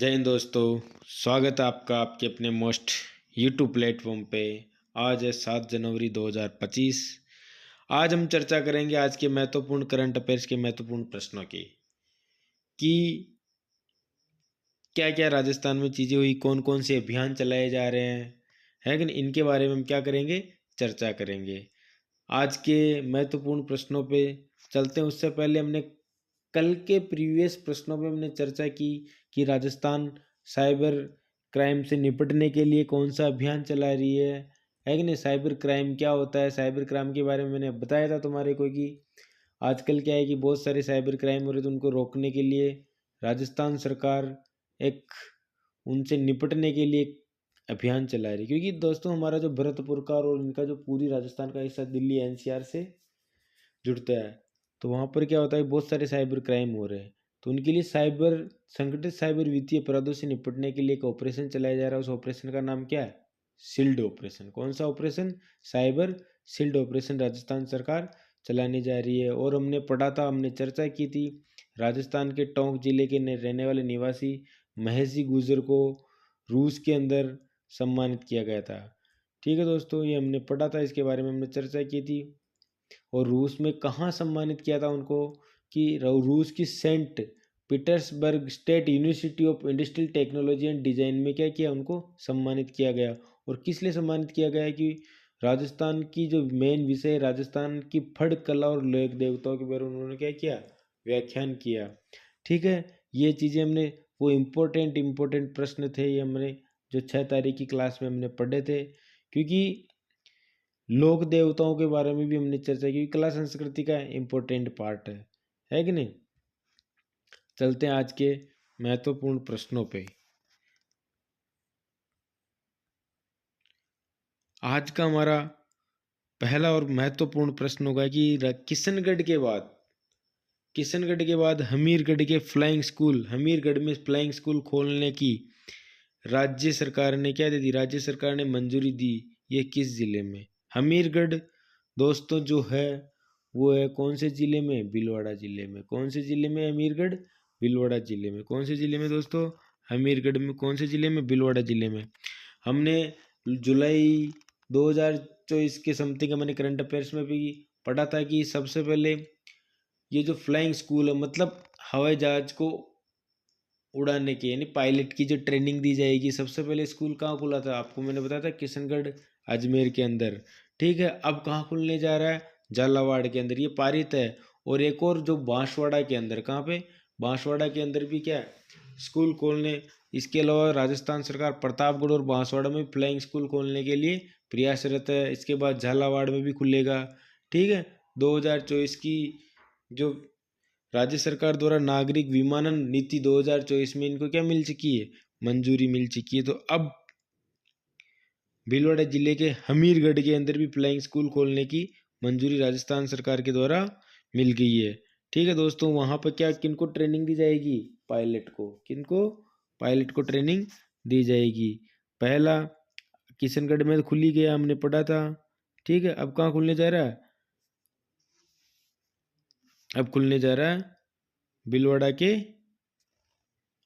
जय हिंद दोस्तों, स्वागत है आपका आपके अपने मोस्ट यूट्यूब प्लेटफॉर्म पे। आज है 7 जनवरी 2025। आज हम चर्चा करेंगे आज के महत्वपूर्ण करंट अफेयर्स के महत्वपूर्ण प्रश्नों की कि क्या क्या राजस्थान में चीज़ें हुई, कौन कौन से अभियान चलाए जा रहे हैं, है कि नहीं। इनके बारे में हम क्या करेंगे, चर्चा करेंगे। आज के महत्वपूर्ण प्रश्नों पे चलते हैं। उससे पहले हमने कल के प्रीवियस प्रश्नों पे हमने चर्चा की कि राजस्थान साइबर क्राइम से निपटने के लिए कौन सा अभियान चला रही है कि नहीं। साइबर क्राइम क्या होता है, साइबर क्राइम के बारे में मैंने बताया था तुम्हारे को कि आजकल क्या है कि बहुत सारे साइबर क्राइम हो रहे थे। उनको रोकने के लिए राजस्थान सरकार एक उनसे निपटने के लिए एक अभियान चला रही है। क्योंकि दोस्तों हमारा जो भरतपुर का और इनका जो पूरी राजस्थान का हिस्सा दिल्ली एनसीआर से जुड़ता है, तो वहाँ पर क्या होता है, बहुत सारे साइबर क्राइम हो रहे हैं। तो उनके लिए संगठित साइबर वित्तीय अपराधों से निपटने के लिए एक ऑपरेशन चलाया जा रहा है। उस ऑपरेशन का नाम क्या है, शील्ड ऑपरेशन। कौन सा operation, cyber shield operation Rajasthan सरकार चलाने जा रही है। और हमने पढ़ा था, हमने चर्चा की थी, राजस्थान के टोंक जिले के रहने वाले निवासी महेश गुर्जर को रूस के अंदर सम्मानित किया गया था। ठीक है दोस्तों, ये हमने पढ़ा था, इसके बारे में हमने चर्चा की थी। और रूस में कहाँ सम्मानित किया था उनको, कि रूस की Saint Petersburg State University of Industrial Technology and Design में क्या किया, उनको सम्मानित किया गया। और किस लिए सम्मानित किया गया कि राजस्थान की जो मेन विषय, राजस्थान की फड़ कला और लोक देवताओं के बारे में उन्होंने क्या किया, व्याख्यान किया। ठीक है, ये चीज़ें हमने, वो इम्पोर्टेंट प्रश्न थे, ये हमने जो 6 तारीख की क्लास में हमने पढ़े थे। क्योंकि लोक देवताओं के बारे में भी हमने चर्चा की, कला संस्कृति का इम्पोर्टेंट पार्ट है कि नहीं। चलते हैं आज के महत्वपूर्ण प्रश्नों पे। आज का हमारा पहला और महत्वपूर्ण प्रश्न होगा कि किशनगढ़ के बाद हमीरगढ़ के फ्लाइंग स्कूल, हमीरगढ़ में फ्लाइंग स्कूल खोलने की राज्य सरकार ने क्या दे दी, राज्य सरकार ने मंजूरी दी। ये किस जिले में, हमीरगढ़ दोस्तों जो है वो है कौन से जिले में, भीलवाड़ा जिले में। कौन से जिले में हमीरगढ़, भीलवाड़ा जिले में। कौन से जिले में दोस्तों, हमीरगढ़ में। कौन से जिले में, भीलवाड़ा जिले में। हमने जुलाई 2024 के समथिंग मैंने करंट अफेयर्स में भी पढ़ा था कि सबसे पहले ये जो फ्लाइंग स्कूल है, मतलब हवाई जहाज को उड़ाने की, यानी पायलट की जो ट्रेनिंग दी जाएगी, सबसे पहले स्कूल कहाँ खुला था, आपको मैंने बताया था किशनगढ़ अजमेर के अंदर। ठीक है, अब कहाँ खुलने जा रहा है, झालावाड़ के अंदर, ये पारित है। और एक और जो बांसवाड़ा के अंदर, कहाँ पे, बांसवाड़ा के अंदर भी क्या है, स्कूल खोलने। इसके अलावा राजस्थान सरकार प्रतापगढ़ और बांसवाड़ा में फ्लाइंग स्कूल खोलने के लिए प्रयासरत है। इसके बाद झालावाड़ में भी खुलेगा। ठीक है, 2024 की जो राज्य सरकार द्वारा नागरिक विमानन नीति 2024 में इनको क्या मिल चुकी है, मंजूरी मिल चुकी है। तो अब भीलवाड़ा जिले के हमीरगढ़ के अंदर भी फ्लाइंग स्कूल खोलने की मंजूरी राजस्थान सरकार के द्वारा मिल गई है। ठीक है दोस्तों, वहाँ पर क्या, किनको ट्रेनिंग दी जाएगी, पायलट को। किनको, पायलट को ट्रेनिंग दी जाएगी। पहला किशनगढ़ में खुली गया, हमने पढ़ा था। ठीक है, अब कहाँ खुलने जा रहा है, अब खुलने जा रहा है भीलवाड़ा के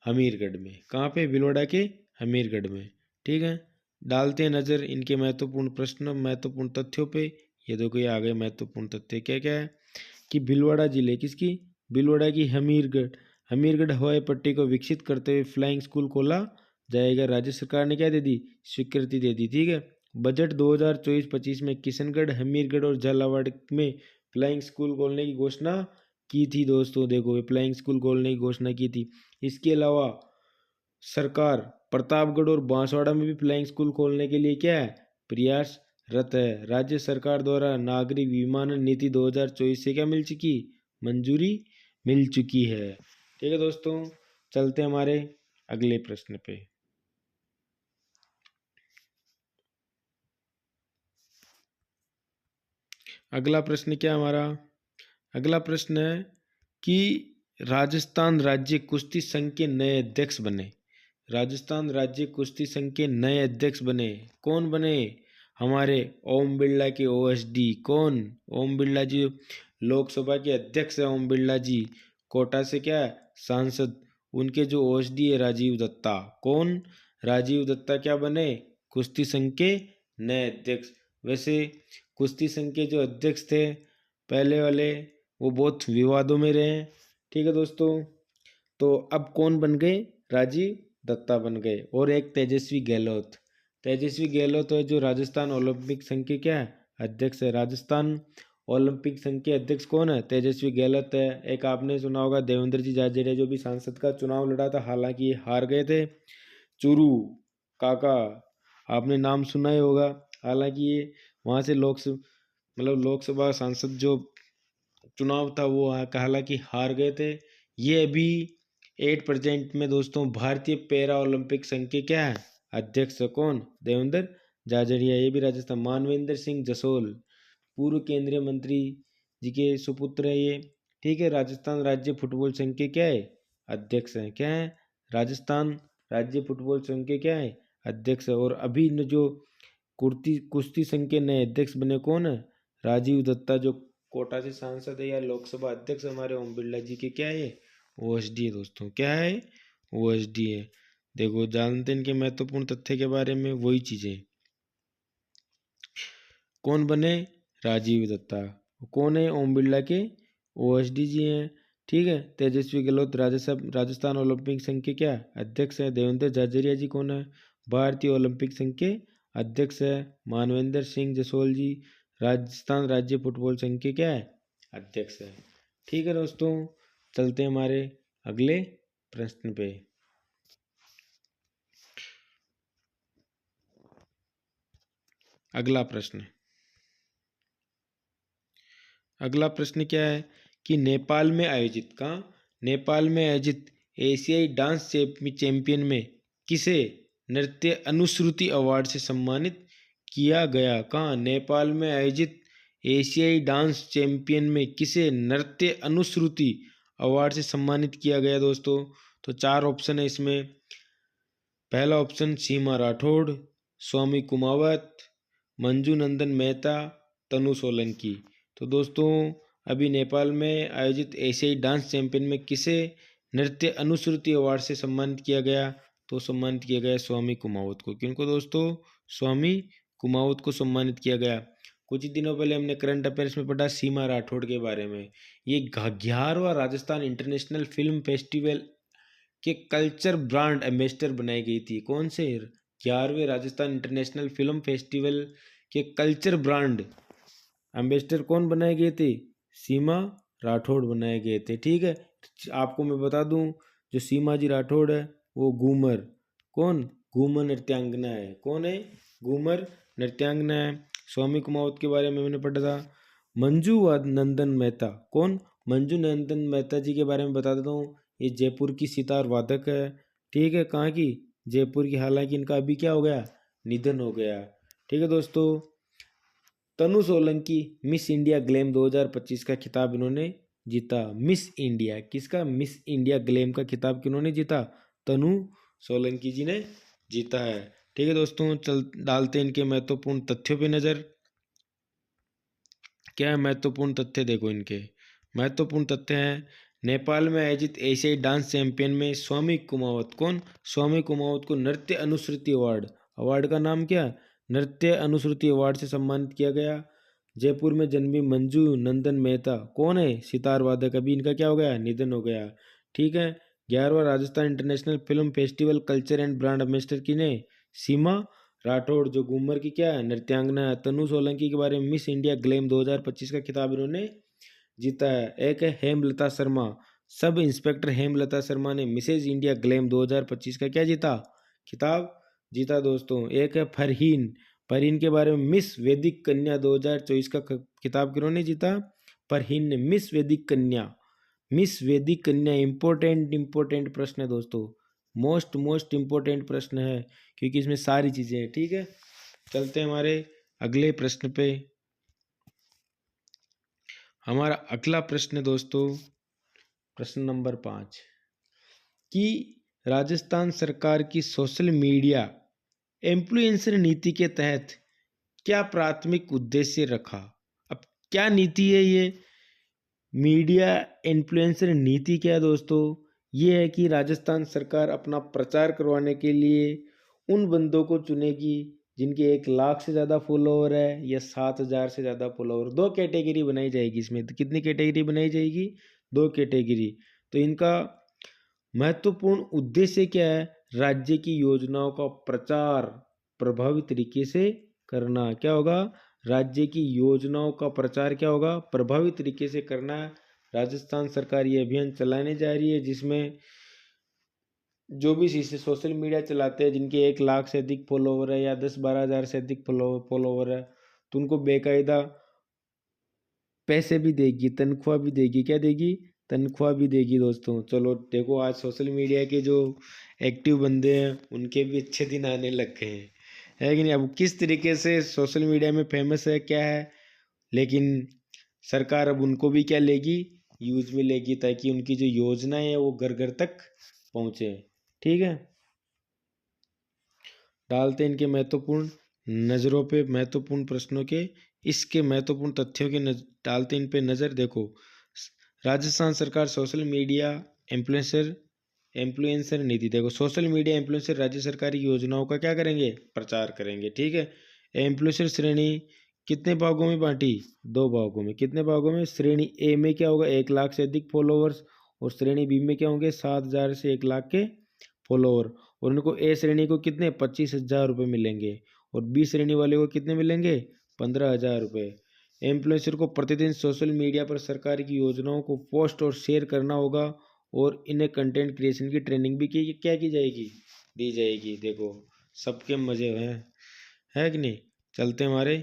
हमीरगढ़ में। कहाँ पे, भीलवाड़ा के हमीरगढ़ में। ठीक है, डालते हैं नज़र इनके महत्वपूर्ण प्रश्न, महत्वपूर्ण तथ्यों पे। ये देखो, ये आ गए महत्वपूर्ण तथ्य। क्या क्या है कि भीलवाड़ा जिले किसकी, भीलवाड़ा की हमीरगढ़ हवाई पट्टी को विकसित करते हुए फ्लाइंग स्कूल खोला जाएगा। राज्य सरकार ने क्या दे दी, स्वीकृति दे दी। ठीक है, बजट 2024-25 में किशनगढ़, हमीरगढ़ और झालावाड़ में फ्लाइंग स्कूल खोलने की घोषणा की थी। दोस्तों देखो, फ्लाइंग स्कूल खोलने की घोषणा की थी। इसके अलावा सरकार प्रतापगढ़ और बांसवाड़ा में भी फ्लाइंग स्कूल खोलने के लिए क्या है, प्रयासरत है। राज्य सरकार द्वारा नागरिक विमानन नीति 2024 से क्या मिल चुकी, मंजूरी मिल चुकी है। ठीक है दोस्तों, चलते हैं हमारे अगले प्रश्न पे। अगला प्रश्न क्या हमारा, अगला प्रश्न है कि राजस्थान राज्य कुश्ती संघ के नए अध्यक्ष बने। राजस्थान राज्य कुश्ती संघ के नए अध्यक्ष बने, कौन बने, हमारे ओम बिरला के ओएसडी। कौन, ओम बिरला जी लोकसभा के अध्यक्ष है। ओम बिरला जी कोटा से क्या है, सांसद, उनके जो ओएसडी है राजीव दत्ता। कौन? राजीव दत्ता क्या बने? कुश्ती संघ के नए अध्यक्ष। वैसे कुश्ती संघ के जो अध्यक्ष थे पहले वाले, वो बहुत विवादों में रहे। ठीक है दोस्तों, तो अब कौन बन गए? राजीव दत्ता बन गए। और एक तेजस्वी गहलोत। तेजस्वी गहलोत है जो राजस्थान ओलंपिक संघ के क्या है? अध्यक्ष है। राजस्थान ओलंपिक संघ के अध्यक्ष कौन है? तेजस्वी गहलोत है। एक आपने सुना होगा देवेंद्र जी झाझड़िया जो भी सांसद का चुनाव लड़ा था, हालांकि ये हार गए थे। चूरू काका, आपने नाम सुना ही होगा। हालांकि ये वहाँ से लोकसभा सांसद जो चुनाव था वो हालांकि हार गए थे। ये अभी 8% में दोस्तों भारतीय पैरा ओलंपिक संघ के क्या है? अध्यक्ष। कौन? देवेंद्र झाझड़िया। ये भी राजस्थान। मानवेंद्र सिंह जसोल पूर्व केंद्रीय मंत्री जी के सुपुत्र है ये। ठीक है, राजस्थान राज्य फुटबॉल संघ के क्या है? अध्यक्ष हैं। क्या है? राजस्थान राज्य फुटबॉल संघ के क्या है? अध्यक्ष है। और अभी जो कुश्ती संघ के नए अध्यक्ष बने कौन है? राजीव दत्ता, जो कोटा से सांसद है या लोकसभा अध्यक्ष हमारे ओम बिरला जी के क्या है? ओएसडी है दोस्तों। क्या है? ओएसडी है। देखो, जानते हैं इनके महत्वपूर्ण तथ्य के बारे में, वही चीजें। कौन बने? राजीव दत्ता। कौन है? ओम बिरला के ओएसडी जी हैं। ठीक है, तेजस्वी गहलोत राजस्थान ओलंपिक संघ के क्या अध्यक्ष है। देवेंद्र झाझड़िया जी कौन है? भारतीय ओलंपिक संघ के अध्यक्ष है। मानवेंद्र सिंह जसोल जी राजस्थान राज्य फुटबॉल संघ के क्या है? अध्यक्ष है। ठीक है दोस्तों, चलते हैं हमारे अगले प्रश्न पे। अगला प्रश्न क्या है कि नेपाल में आयोजित एशियाई डांस चैंपियन में किसे नृत्य अनुश्रुति अवार्ड से सम्मानित किया गया? कहाँ? नेपाल में आयोजित एशियाई डांस चैंपियन में किसे नृत्य अनुश्रुति अवार्ड से सम्मानित किया गया दोस्तों? तो 4 ऑप्शन है इसमें। पहला ऑप्शन सीमा राठौड़, स्वामी कुमावत, मंजू नंदन मेहता, तनु सोलंकी। तो दोस्तों, अभी नेपाल में आयोजित एशियाई डांस चैंपियन में किसे नृत्य अनुश्रुति अवार्ड से सम्मानित किया गया? तो सम्मानित किया गया स्वामी कुमावत को। किनको दोस्तों? स्वामी कुमावत को सम्मानित किया गया। कुछ ही दिनों पहले हमने करंट अफेयर्स में पढ़ा सीमा राठौड़ के बारे में। ये 11वां राजस्थान इंटरनेशनल फिल्म फेस्टिवल के कल्चर ब्रांड एम्बेसडर बनाई गई थी। कौन से? 11वें राजस्थान इंटरनेशनल फिल्म फेस्टिवल के कल्चर ब्रांड एम्बेसडर कौन बनाए गए थे? सीमा राठौड़ बनाए गए थे। ठीक है, आपको मैं बता दूं, जो सीमा जी राठौड़ है वो घूमर, कौन? घूमर नृत्यांगना है। कौन है? घूमर नृत्यांगना है। स्वामी कुमावत के बारे में मैंने पढ़ा था। मंजू नंदन मेहता, कौन? मंजू नंदन मेहता जी के बारे में बता देता हूँ। ये जयपुर की सितार वादक है। ठीक है, कहाँ की? जयपुर की। हालांकि इनका अभी क्या हो गया? निधन हो गया। ठीक है दोस्तों, तनु सोलंकी मिस इंडिया ग्लैम 2025 का खिताब इन्होंने जीता। मिस इंडिया किसका? मिस इंडिया ग्लैम का खिताब किन्होंने जीता? तनु सोलंकी जी ने जीता है। ठीक है दोस्तों, चल डालते हैं इनके महत्वपूर्ण तथ्यों पे नजर। क्या है महत्वपूर्ण तथ्य? देखो, इनके महत्वपूर्ण तथ्य हैं। नेपाल में आयोजित एशियाई डांस चैंपियन में स्वामी कुमावत, कौन? स्वामी कुमावत को नृत्य अनुश्रुति अवार्ड का नाम क्या? नृत्य अनुश्रुति अवार्ड से सम्मानित किया गया। जयपुर में जन्मी मंजू नंदन मेहता कौन है? सितार वादक। अभी इनका क्या हो गया? निधन हो गया। ठीक है, 11वां Rajasthan international film festival culture and brand ambassador किने? सीमा राठौड़, जो घूमर की क्या है? नृत्यांगना है। तनु सोलंकी के बारे में मिस इंडिया ग्लैम 2025 का खिताब इन्होंने जीता है। एक है हेमलता शर्मा, सब इंस्पेक्टर हेमलता शर्मा ने मिसेज इंडिया ग्लैम 2025 का क्या जीता? खिताब जीता दोस्तों। एक है फरहीन, फरहीन के बारे में मिस वैदिक कन्या 2024 का खिताब किन्होंने जीता? फरहीन ने। मिस वैदिक कन्या इंपॉर्टेंट प्रश्न है दोस्तों। मोस्ट इंपॉर्टेंट प्रश्न है, क्योंकि इसमें सारी चीजें हैं। ठीक है, चलते हैं हमारे अगले प्रश्न पे। हमारा अगला प्रश्न दोस्तों, प्रश्न नंबर 5 कि राजस्थान सरकार की सोशल मीडिया इन्फ्लुएंसर नीति के तहत क्या प्राथमिक उद्देश्य रखा? अब क्या नीति है ये? मीडिया इन्फ्लुएंसर नीति क्या है दोस्तों? ये है कि राजस्थान सरकार अपना प्रचार करवाने के लिए उन बंदों को चुनेगी जिनके 1 लाख से ज़्यादा फॉलोवर है या 7 हज़ार से ज़्यादा फॉलोवर। 2 कैटेगरी बनाई जाएगी इसमें। तो कितनी कैटेगरी बनाई जाएगी? 2 कैटेगरी। तो इनका महत्वपूर्ण उद्देश्य क्या है? राज्य की योजनाओं का प्रचार प्रभावी तरीके से करना। क्या होगा? राज्य की योजनाओं का प्रचार क्या होगा? प्रभावी तरीके से करना है। राजस्थान सरकार ये अभियान चलाने जा रही है जिसमें जो भी सोशल मीडिया चलाते हैं जिनके 1 लाख से अधिक फॉलोवर है या 10-12 हज़ार से अधिक फॉलोवर है, तो उनको बेकायदा पैसे भी देगी, तनख्वाह भी देगी। क्या देगी? तनख्वाह भी देगी दोस्तों। चलो देखो, आज सोशल मीडिया के जो एक्टिव बंदे हैं उनके भी अच्छे दिन आने लग गए हैं, है कि नहीं? अब किस तरीके से सोशल मीडिया में फेमस है क्या है, लेकिन सरकार अब उनको भी क्या लेगी? यूज में लेगी, ताकि उनकी जो योजनाएं है वो घर घर तक पहुंचे। ठीक है, डालते हैं इनके महत्वपूर्ण नज़रों पे, महत्वपूर्ण प्रश्नों के, इसके महत्वपूर्ण तथ्यों के डालते हैं इन पे नज़र। देखो, राजस्थान सरकार सोशल मीडिया इन्फ्लुएंसर नीति। देखो, सोशल मीडिया इन्फ्लुएंसर राज्य सरकारी योजनाओं का क्या करेंगे? प्रचार करेंगे। ठीक है, इन्फ्लुएंसर श्रेणी कितने भागों में बांटी? 2 भागों में। कितने भागों में? श्रेणी ए में क्या होगा? 1 लाख से अधिक फॉलोवर्स, और श्रेणी बी में क्या होंगे? 7 हज़ार से 1 लाख के फॉलोवर। और उनको ए श्रेणी को कितने? 25,000 रुपये मिलेंगे, और बी श्रेणी वाले को कितने मिलेंगे? 15,000 रुपये। इन्फ्लुएंसर को प्रतिदिन सोशल मीडिया पर सरकार की योजनाओं को पोस्ट और शेयर करना होगा, और इन्हें कंटेंट क्रिएशन की ट्रेनिंग भी क्या की जाएगी? दी जाएगी। देखो, सबके मजे हैं, है कि नहीं? चलते हमारे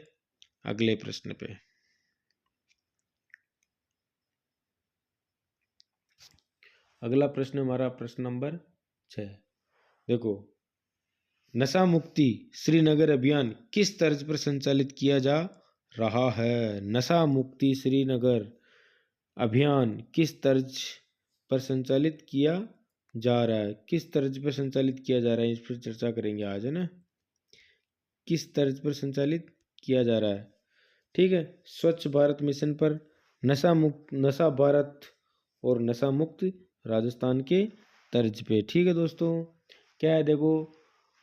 अगले प्रश्न पे। अगला प्रश्न हमारा प्रश्न नंबर 6। देखो, नशा मुक्ति श्रीनगर अभियान किस तर्ज पर संचालित किया जा रहा है? नशा मुक्ति श्रीनगर अभियान किस तर्ज पर संचालित किया जा रहा है? किस तर्ज पर संचालित किया जा रहा है, इस पर चर्चा करेंगे आज, है ना? किस तर्ज पर संचालित किया जा रहा है? ठीक है, स्वच्छ भारत मिशन पर, नशा भारत और नशा मुक्त राजस्थान के तर्ज पे। ठीक है दोस्तों, क्या है? देखो,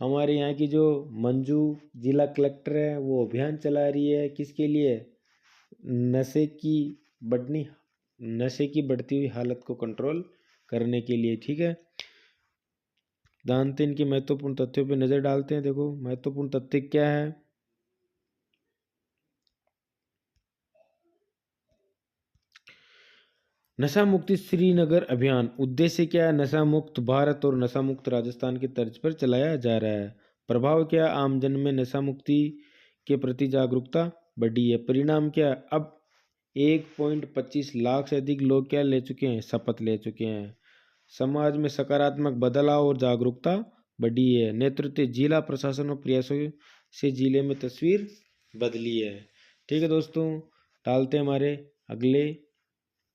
हमारे यहाँ की जो मंजू जिला कलेक्टर है वो अभियान चला रही है किसके लिए? नशे की बढ़नी नशे की बढ़ती हुई हालत को कंट्रोल करने के लिए। ठीक है, जानते हैं इनके महत्वपूर्ण तथ्यों पे नजर डालते हैं। देखो, महत्वपूर्ण तथ्य क्या है? नशा मुक्ति श्रीनगर अभियान उद्देश्य क्या है? नशा मुक्त भारत और नशा मुक्त राजस्थान की तर्ज पर चलाया जा रहा है। प्रभाव क्या? आमजन में नशा मुक्ति के प्रति जागरूकता बढ़ी है। परिणाम क्या? अब 1.25 लाख से अधिक लोग क्या ले चुके हैं? शपथ ले चुके हैं। समाज में सकारात्मक बदलाव और जागरूकता बढ़ी है। नेतृत्व जिला प्रशासन और प्रयासों से जिले में तस्वीर बदली है। ठीक है दोस्तों, डालते हैं हमारे अगले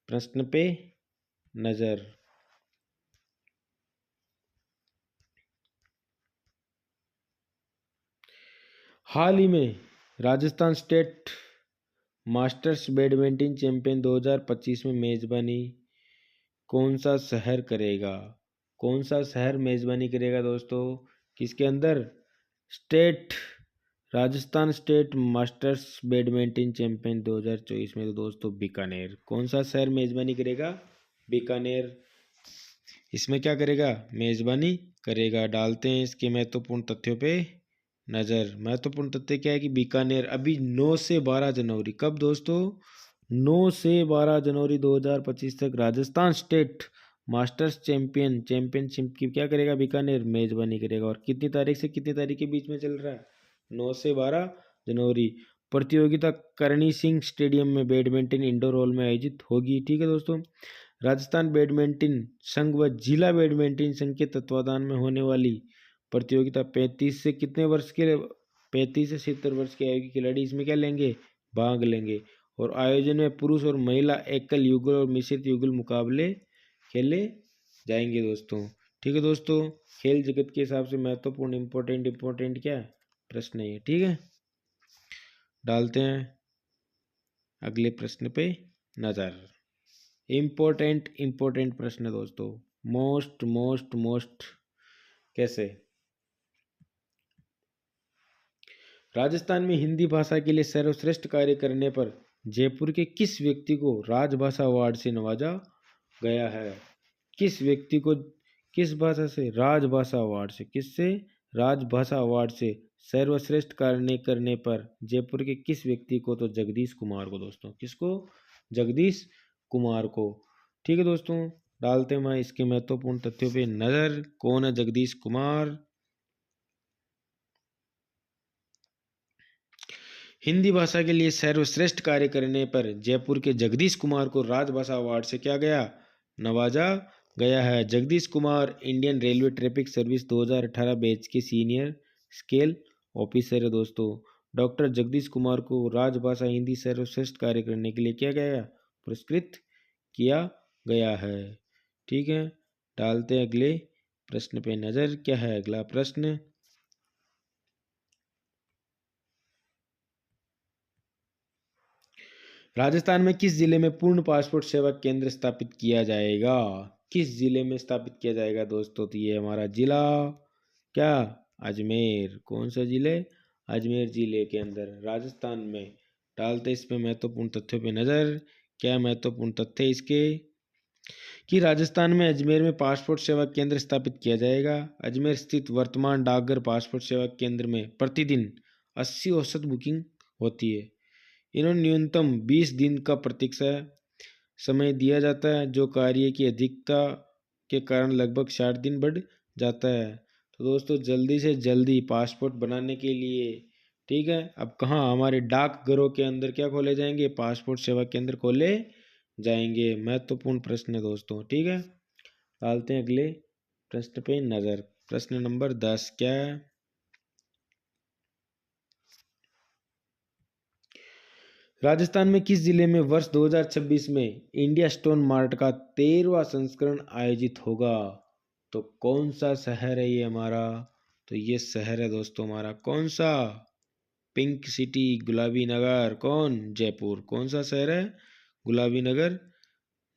प्रश्न पे नजर। हाल ही में Rajasthan state masters badminton champion 2025 में मेजबानी कौन सा शहर करेगा? कौन सा शहर मेजबानी करेगा दोस्तों? किसके अंदर? State Rajasthan state masters badminton champion 2024 में। तो दोस्तों, बीकानेर। कौन सा शहर मेजबानी करेगा? बीकानेर इसमें क्या करेगा? मेजबानी करेगा। डालते हैं इसके महत्वपूर्ण तथ्यों पे नज़र। महत्वपूर्ण तथ्य क्या है कि बीकानेर अभी 9 से 12 जनवरी, कब दोस्तों? 9 से 12 जनवरी 2025 तक राजस्थान स्टेट मास्टर्स चैंपियनशिप की क्या करेगा? बीकानेर मेजबानी करेगा। और कितनी तारीख से कितनी तारीख के बीच में चल रहा है? 9 से 12 जनवरी। प्रतियोगिता करणी सिंह स्टेडियम में बैडमिंटन इंडोर हॉल में आयोजित होगी। ठीक है दोस्तों, राजस्थान बैडमिंटन संघ व जिला बैडमिंटन संघ के तत्वाधान में होने वाली प्रतियोगिता 35 से कितने वर्ष के 35 से 70 वर्ष के आयु के खिलाड़ी इसमें क्या लेंगे? भाग लेंगे। और आयोजन में पुरुष और महिला एकल युगल और मिश्रित युगल मुकाबले खेले जाएंगे दोस्तों। ठीक है दोस्तों, खेल जगत के हिसाब से महत्वपूर्ण इम्पोर्टेंट क्या है? प्रश्न है। ठीक है, डालते हैं अगले प्रश्न पे नजर। इम्पोर्टेंट प्रश्न दोस्तों, मोस्ट कैसे? राजस्थान में हिंदी भाषा के लिए सर्वश्रेष्ठ कार्य करने पर जयपुर के किस व्यक्ति को राजभाषा अवार्ड से नवाजा गया है? किस व्यक्ति को किस भाषा से? राजभाषा अवार्ड से। किससे? राजभाषा अवार्ड से सर्वश्रेष्ठ कार्य करने पर जयपुर के किस व्यक्ति को? तो जगदीश कुमार को दोस्तों। किसको? जगदीश कुमार को। ठीक है दोस्तों, डालते हैं मैं इसके महत्वपूर्ण तथ्यों पे नजर। कौन है जगदीश कुमार? हिंदी भाषा के लिए सर्वश्रेष्ठ कार्य करने पर जयपुर के जगदीश कुमार को राजभाषा अवार्ड से क्या गया? नवाजा गया है। Jagdish Kumar Indian railway traffic service 2018 batch के सीनियर स्केल ऑफिसर है दोस्तों। डॉक्टर जगदीश कुमार को राजभाषा हिंदी सर्वश्रेष्ठ कार्य करने के लिए क्या गया? पुरस्कृत किया गया है। ठीक है, डालते हैं अगले प्रश्न पे नजर। क्या है अगला प्रश्न? राजस्थान में किस जिले में पूर्ण पासपोर्ट सेवा केंद्र स्थापित किया जाएगा? किस जिले में स्थापित किया जाएगा दोस्तों? तो ये हमारा जिला क्या? अजमेर। कौन सा जिले? अजमेर जिले के अंदर राजस्थान में। डालते इस पे महत्वपूर्ण तथ्यों पे नजर। क्या महत्वपूर्ण तथ्य इसके? कि राजस्थान में अजमेर में पासपोर्ट सेवा केंद्र स्थापित किया जाएगा। अजमेर स्थित वर्तमान डाकघर पासपोर्ट सेवा केंद्र में प्रतिदिन 80 औसत बुकिंग होती है। इन्होंने न्यूनतम 20 दिन का प्रतीक्षा समय दिया जाता है, जो कार्य की अधिकता के कारण लगभग 60 दिन बढ़ जाता है। तो दोस्तों जल्दी से जल्दी पासपोर्ट बनाने के लिए, ठीक है, अब कहाँ? हमारे डाकघरों के अंदर क्या खोले जाएंगे? पासपोर्ट सेवा केंद्र खोले जाएंगे। महत्वपूर्ण प्रश्न है दोस्तों। ठीक है, डालते हैं अगले प्रश्न पे नजर। प्रश्न नंबर 10 क्या है? राजस्थान में किस जिले में वर्ष 2026 में इंडिया स्टोन मार्ट का 13वां संस्करण आयोजित होगा? तो कौन सा शहर है ये हमारा? तो ये शहर है दोस्तों हमारा कौन सा? पिंक सिटी, गुलाबी नगर। कौन? जयपुर। कौन सा शहर है? गुलाबी नगर,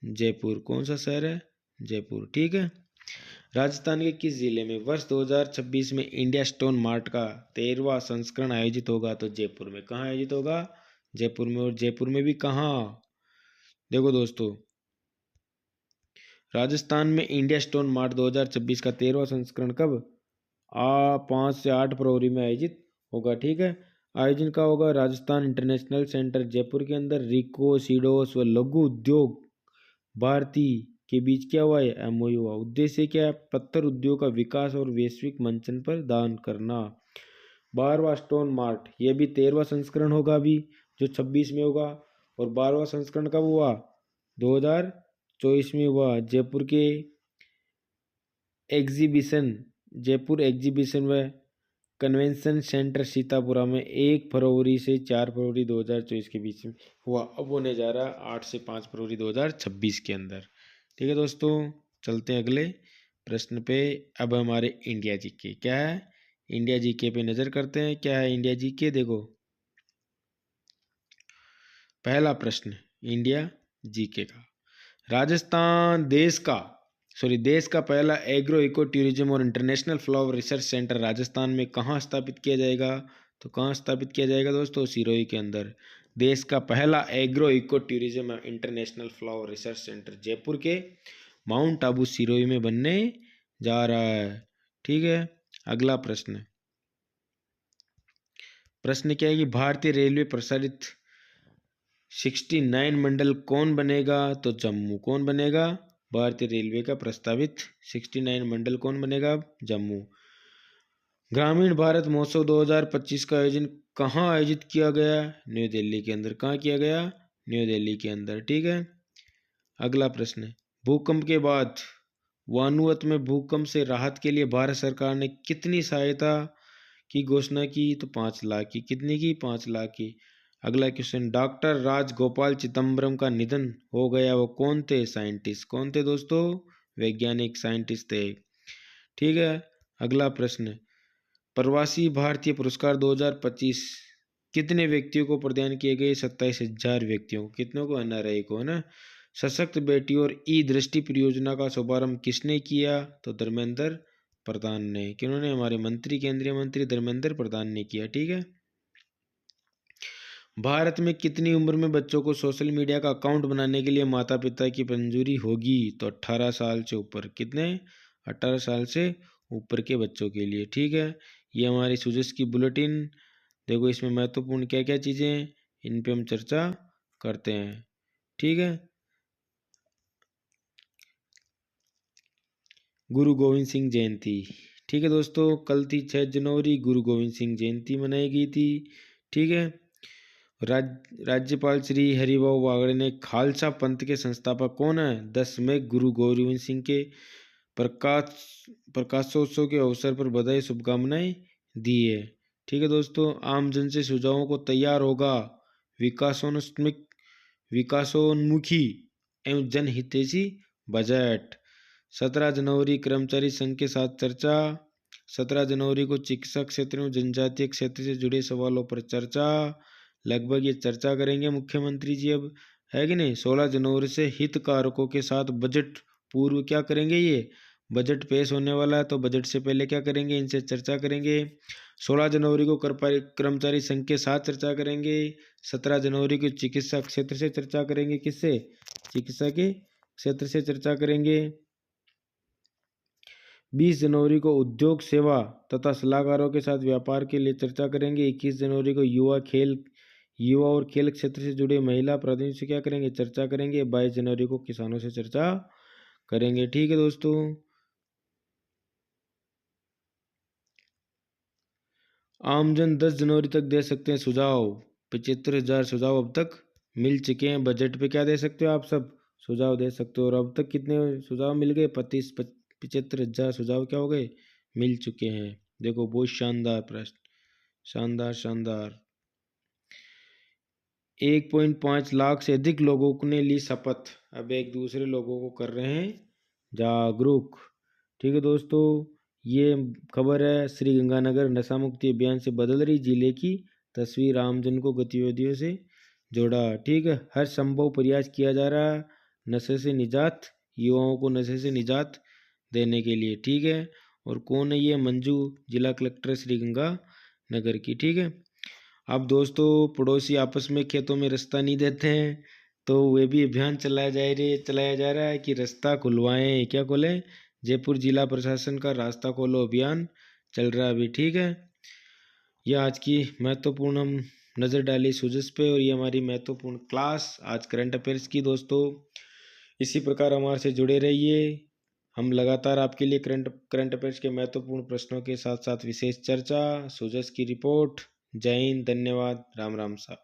जयपुर। कौन सा शहर है? जयपुर। ठीक है, राजस्थान के किस जिले में वर्ष 2026 में इंडिया स्टोन मार्ट का 13वां संस्करण आयोजित होगा? तो जयपुर में। कहाँ आयोजित होगा? जयपुर में। और जयपुर में भी कहाँ? देखो दोस्तों, राजस्थान में इंडिया स्टोन मार्ट 2026 का 13वां संस्करण कब? 5 से 8 फरवरी में आयोजित होगा। ठीक है, आयोजन का होगा राजस्थान इंटरनेशनल सेंटर जयपुर के अंदर। रिको, सीडोस व लघु उद्योग भारती के बीच क्या हुआ है? एमओयू हुआ। उद्देश्य क्या है? पत्थर उद्योग का विकास और वैश्विक मंचन पर दान करना। 12वां स्टोन मार्ट, ये भी 13वां संस्करण होगा अभी, जो 26 में होगा। और 12वां संस्करण कब हुआ? 2024 में हुआ। जयपुर एग्जीबिशन व कन्वेंशन सेंटर सीतापुरा में 1 फरवरी से 4 फरवरी 2024 के बीच में हुआ। अब होने जा रहा है 8 से 5 फरवरी 2026 के अंदर। ठीक है दोस्तों, चलते हैं अगले प्रश्न पे। अब हमारे इंडिया जीके क्या है? इंडिया जीके पे नजर करते हैं। क्या है इंडिया जीके? देखो, पहला प्रश्न इंडिया जीके का। राजस्थान देश का पहला एग्रो इको टूरिज्म और international flower research centre Rajasthan में कहाँ स्थापित किया जाएगा? तो कहाँ स्थापित किया जाएगा दोस्तों? सिरोही के अंदर। देश का पहला एग्रो इको टूरिज्म और international flower research centre Jaipur के माउंट आबू सिरोही में बनने जा रहा है। ठीक है, अगला प्रश्न क्या है कि भारतीय रेलवे प्रसारित 69 मंडल कौन बनेगा? तो जम्मू। कौन बनेगा? भारतीय रेलवे का प्रस्तावित 69 मंडल कौन बनेगा? जम्मू। ग्रामीण भारत महोत्सव 2025 का आयोजन कहाँ आयोजित किया गया? न्यू दिल्ली के अंदर। कहाँ किया गया? न्यू दिल्ली के अंदर। ठीक है, अगला प्रश्न, भूकंप के बाद वानुअत में भूकंप से राहत के लिए भारत सरकार ने कितनी सहायता की घोषणा की? तो 5 लाख की। कितनी की? 5 लाख की। अगला क्वेश्चन, डॉक्टर राजगोपाल चिदम्बरम का निधन हो गया, वो कौन थे? साइंटिस्ट। कौन थे दोस्तों? वैज्ञानिक, साइंटिस्ट थे। ठीक है, अगला प्रश्न, प्रवासी भारतीय पुरस्कार 2025 कितने व्यक्तियों को प्रदान किए गए? 27,000 व्यक्तियों को। कितनों को? एनआरआई को, है ना। सशक्त बेटी और ई दृष्टि परियोजना का शुभारंभ किसने किया? तो धर्मेंद्र प्रधान ने। किन्होंने? हमारे मंत्री, केंद्रीय मंत्री धर्मेंद्र प्रधान ने किया। ठीक है। भारत में कितनी उम्र में बच्चों को सोशल मीडिया का अकाउंट बनाने के लिए माता पिता की मंजूरी होगी? तो 18 साल से ऊपर। कितने? 18 साल से ऊपर के बच्चों के लिए। ठीक है। ये हमारी सुजस की बुलेटिन। देखो इसमें महत्वपूर्ण क्या क्या चीज़ें हैं, इन पे हम चर्चा करते हैं। ठीक है। गुरु गोविंद सिंह जयंती। ठीक है दोस्तों, कल थी 6 जनवरी, गुरु गोविंद सिंह जयंती मनाई गई थी। ठीक है। राज्यपाल श्री हरिभाऊ बागड़े ने खालसा पंथ के संस्थापक कौन है? 10 मई गुरु गोविंद सिंह के प्रकाशोत्सव के अवसर पर बधाई शुभकामनाएं दी है। ठीक है दोस्तों, आम जन से सुझावों को तैयार होगा विकासोन्मुखी एवं जनहितैषी बजट। 17 जनवरी कर्मचारी संघ के साथ चर्चा। 17 जनवरी को चिकित्सा क्षेत्र में जनजातीय क्षेत्र से जुड़े सवालों पर चर्चा। लगभग ये चर्चा करेंगे मुख्यमंत्री जी अब, है कि नहीं। 16 जनवरी से हितधारकों के साथ बजट पूर्व क्या करेंगे? ये बजट पेश होने वाला है, तो बजट से पहले क्या करेंगे? इनसे चर्चा करेंगे। 16 जनवरी को कर्मचारी संघ के साथ चर्चा करेंगे। 17 जनवरी को चिकित्सा क्षेत्र से चर्चा करेंगे। किससे? चिकित्सा के क्षेत्र से चर्चा करेंगे। 20 जनवरी को उद्योग सेवा तथा सलाहकारों के साथ व्यापार के लिए चर्चा करेंगे। 21 जनवरी को युवा और खेल क्षेत्र से जुड़े महिला प्रतिनिधियों से क्या करेंगे? चर्चा करेंगे। 22 जनवरी को किसानों से चर्चा करेंगे। ठीक है दोस्तों, आमजन 10 जनवरी तक दे सकते हैं सुझाव। 75,000 सुझाव अब तक मिल चुके हैं। बजट पे क्या दे सकते हो? आप सब सुझाव दे सकते हो। और अब तक कितने सुझाव मिल गए? 75,000 सुझाव क्या हो गए? मिल चुके हैं। देखो बहुत शानदार प्रश्न, शानदार शानदार। 1.5 लाख से अधिक लोगों ने ली शपथ। अब एक दूसरे लोगों को कर रहे हैं जागरूक। ठीक है दोस्तों, ये खबर है श्री गंगानगर नशा मुक्ति अभियान से बदल रही जिले की तस्वीर, आमजन को गतिविधियों से जोड़ा। ठीक है। हर संभव प्रयास किया जा रहा है नशे से निजात, युवाओं को नशे से निजात देने के लिए। ठीक है। और कौन है ये? मंजू, जिला कलेक्टर श्री गंगानगर की। ठीक है। अब दोस्तों, पड़ोसी आपस में खेतों में रास्ता नहीं देते हैं, तो वे भी अभियान चलाया जा रहा है कि रास्ता खुलवाएं। क्या खोलें? जयपुर जिला प्रशासन का रास्ता खोलो अभियान चल रहा है अभी। ठीक है। यह आज की महत्वपूर्ण हम नज़र डाली सुजस पे, और ये हमारी महत्वपूर्ण क्लास आज करंट अफेयर्स की। दोस्तों इसी प्रकार हमारे से जुड़े रहिए। हम लगातार आपके लिए करंट अफेयर्स के महत्वपूर्ण प्रश्नों के साथ साथ विशेष चर्चा, सुजस की रिपोर्ट। जय हिंद, धन्यवाद, राम राम सा।